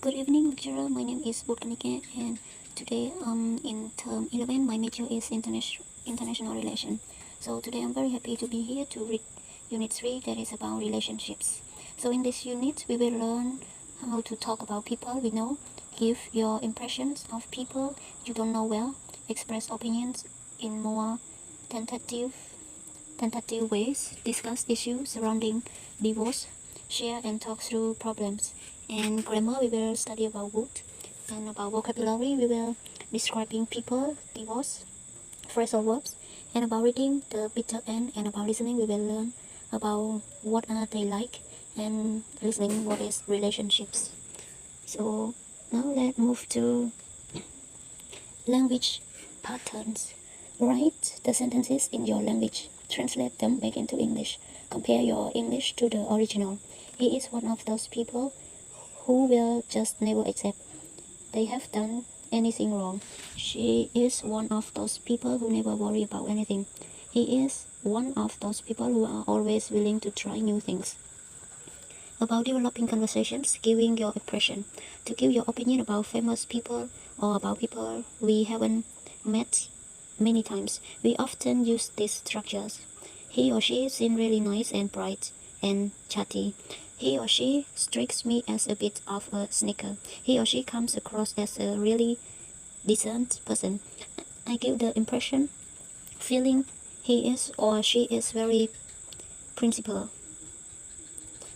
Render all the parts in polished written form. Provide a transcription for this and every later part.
Good evening, lecturer. My name is Butkanike, and today, in term 11, my major is international relation. So today, I'm very happy to be here to read Unit 3, that is about relationships. So in this unit, we will learn how to talk about people we know, give your impressions of people you don't know well, express opinions in more tentative tentative ways, discuss issues surrounding divorce, share and talk through problems. And grammar, we will study about wood. And about vocabulary, we will describing people, divorce, phrasal verbs. And about reading, the bitter end. And about listening, we will learn about what are they like. And listening, what is relationships. So now let's move to language patterns. Write the sentences in your language. Translate them back into English. Compare your English to the original. He is one of those people who will just never accept they have done anything wrong. She is one of those people who never worry about anything. He is one of those people who are always willing to try new things. About developing conversations, giving your impression. To give your opinion about famous people or about people we haven't met many times, we often use these structures. He or she seems really nice and bright and chatty. He or she strikes me as a bit of a sneaker. He or she comes across as a really decent person. I give the impression, feeling he is or she is very principled.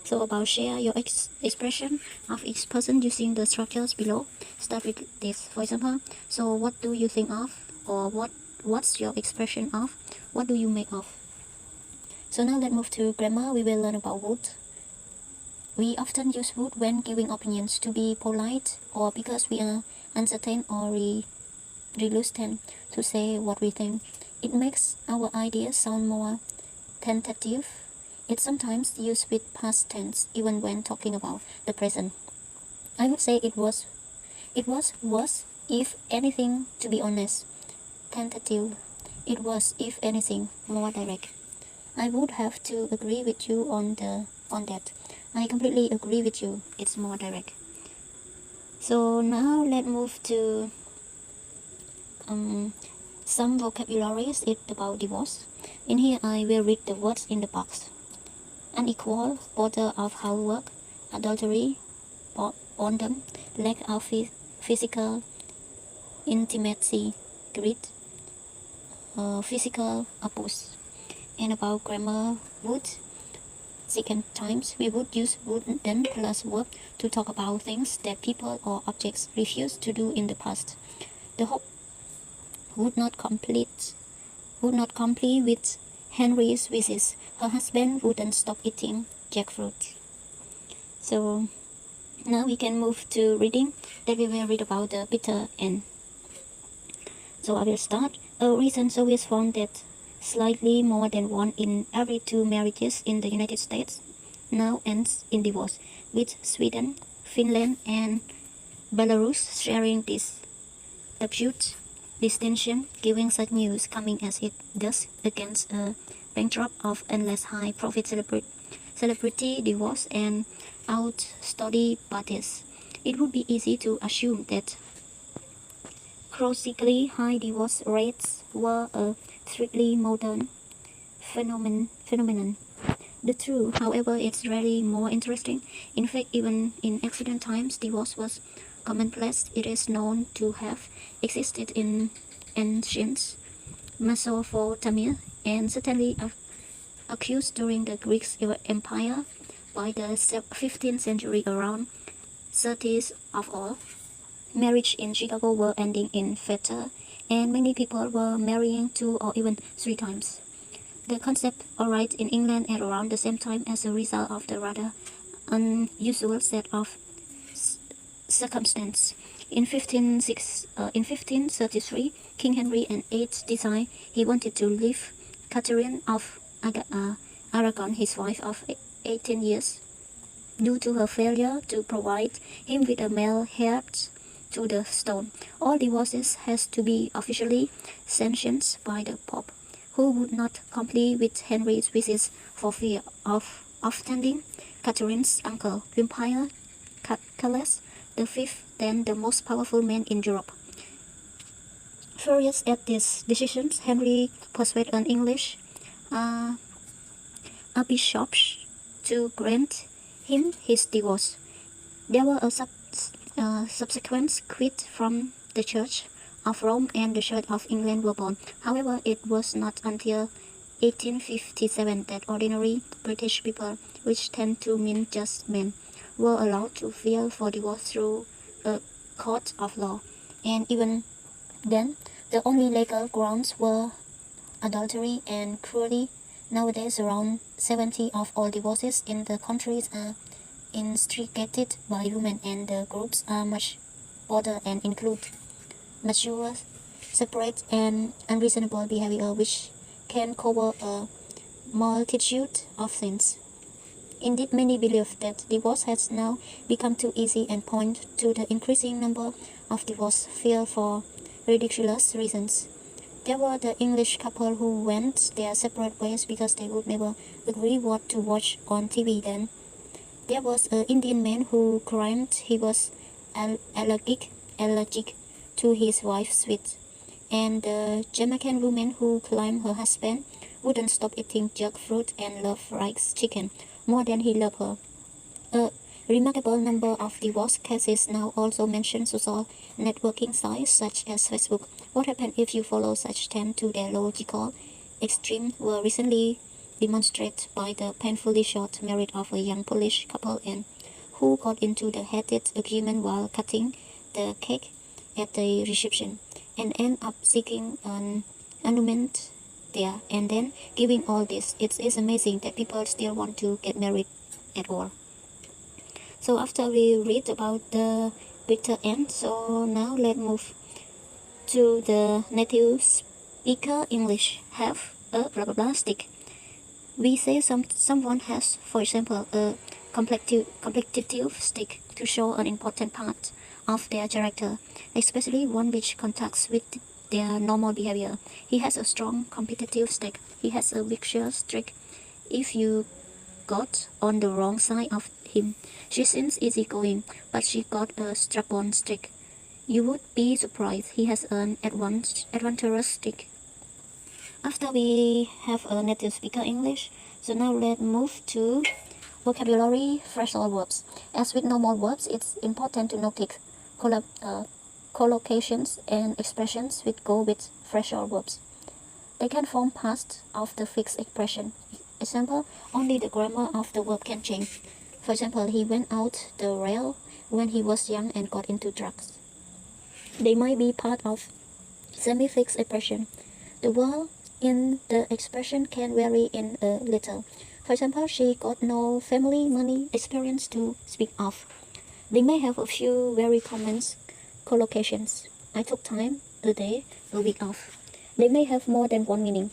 So about share your expression of each person using the structures below. Start with this. For example, so what do you think of? Or what's your expression of? What do you make of? So now let's move to grammar. We will learn about would. We often use would when giving opinions to be polite or because we are uncertain or reluctant to say what we think. It makes our ideas sound more tentative. It's sometimes used with past tense, even when talking about the present. I would say it was worse, if anything, to be honest. Tentative. It was, if anything, more direct. I would have to agree with you on that. I completely agree with you. It's more direct. So now let's move to some vocabularies about divorce. In here, I will read the words in the box. Unequal, border of housework, adultery, boredom, lack of physical intimacy, greed, physical abuse. And about grammar, would. Second times, we would use would then plus verb to talk about things that people or objects refused to do in the past. The hope would not complete with Henry's wishes. Her husband wouldn't stop eating jackfruit. So now we can move to reading. Then we will read about the bitter end. So I will start. A recent survey found that slightly more than 1 in every 2 marriages in the United States now ends in divorce, with Sweden, Finland, and Belarus sharing this absurd distinction, giving such news coming as it does against a backdrop of endless high-profit celebrity divorce and out-study parties. It would be easy to assume that chronically high divorce rates were a strictly modern phenomenon. The truth, however, is really more interesting. In fact, even in ancient times, divorce was commonplace. It is known to have existed in ancient Mesopotamia and certainly accused during the Greek Empire. By the 15th century, around 30s of all marriage in Chicago were ending in fatal, and many people were marrying 2 or even 3 times. The concept arose in England at around the same time as a result of the rather unusual set of circumstances. In 1533, King Henry VIII decided he wanted to leave Catherine of Aragon, his wife of 18 years, due to her failure to provide him with a male heir to the throne. All divorces has to be officially sanctioned by the Pope, who would not comply with Henry's wishes for fear of offending Catherine's uncle, Vampire Calais, the fifth then the most powerful man in Europe. Furious at these decisions, Henry persuaded an English archbishop to grant him his divorce. There were a subsequent quit from the Church of Rome and the Church of England were born. However, it was not until 1857 that ordinary British people, which tend to mean just men, were allowed to file for divorce through a court of law, and even then, the only legal grounds were adultery and cruelty. Nowadays, around 70% of all divorces in the countries are instigated by women, and the groups are much broader and include mature, separate, and unreasonable behavior, which can cover a multitude of sins. Indeed, many believe that divorce has now become too easy and point to the increasing number of divorce filed for ridiculous reasons. There were the English couple who went their separate ways because they would never agree what to watch on TV then. There was an Indian man who claimed he was allergic to his wife's sweets, and the Jamaican woman who claimed her husband wouldn't stop eating jackfruit and loved fried chicken more than he loved her. A remarkable number of divorce cases now also mention social networking sites such as Facebook. What happens if you follow such tend to their logical extreme were recently demonstrated by the painfully short marriage of a young Polish couple and who got into the heated argument while cutting the cake at the reception and end up seeking an annulment there and then giving all this. It is amazing that people still want to get married at all. So after we read about the bitter end, so now let's move to the native speaker English have a blah blah blah stick. We say someone has, for example, a complective stick to show an important part of their character, especially one which contacts with their normal behavior. He has a strong competitive stick. He has a vicious streak. If you got on the wrong side of him, she seems easygoing, but she got a strap-on stick. You would be surprised. He has an adventurous stick. After we have a native speaker English, so now let's move to vocabulary phrasal verbs. As with normal verbs, it's important to notice collocations and expressions which go with phrasal verbs. They can form part of the fixed expression. Example, only the grammar of the verb can change. For example, he went out the rail when he was young and got into drugs. They might be part of semi-fixed expression. The word in the expression can vary in a little. For example, she got no family money experience to speak of. They may have a few very common collocations. I took time, a day, a week off. They may have more than one meaning.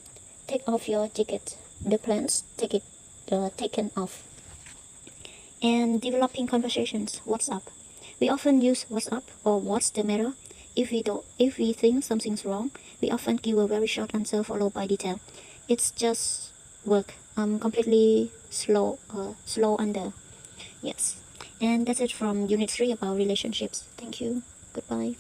Take off your jacket. The plans taken off. And developing conversations. What's up? We often use what's up or what's the matter. If we think something's wrong, we often give a very short answer followed by detail. It's just work. I'm completely slow under. Yes. And that's it from Unit 3 about relationships. Thank you. Goodbye.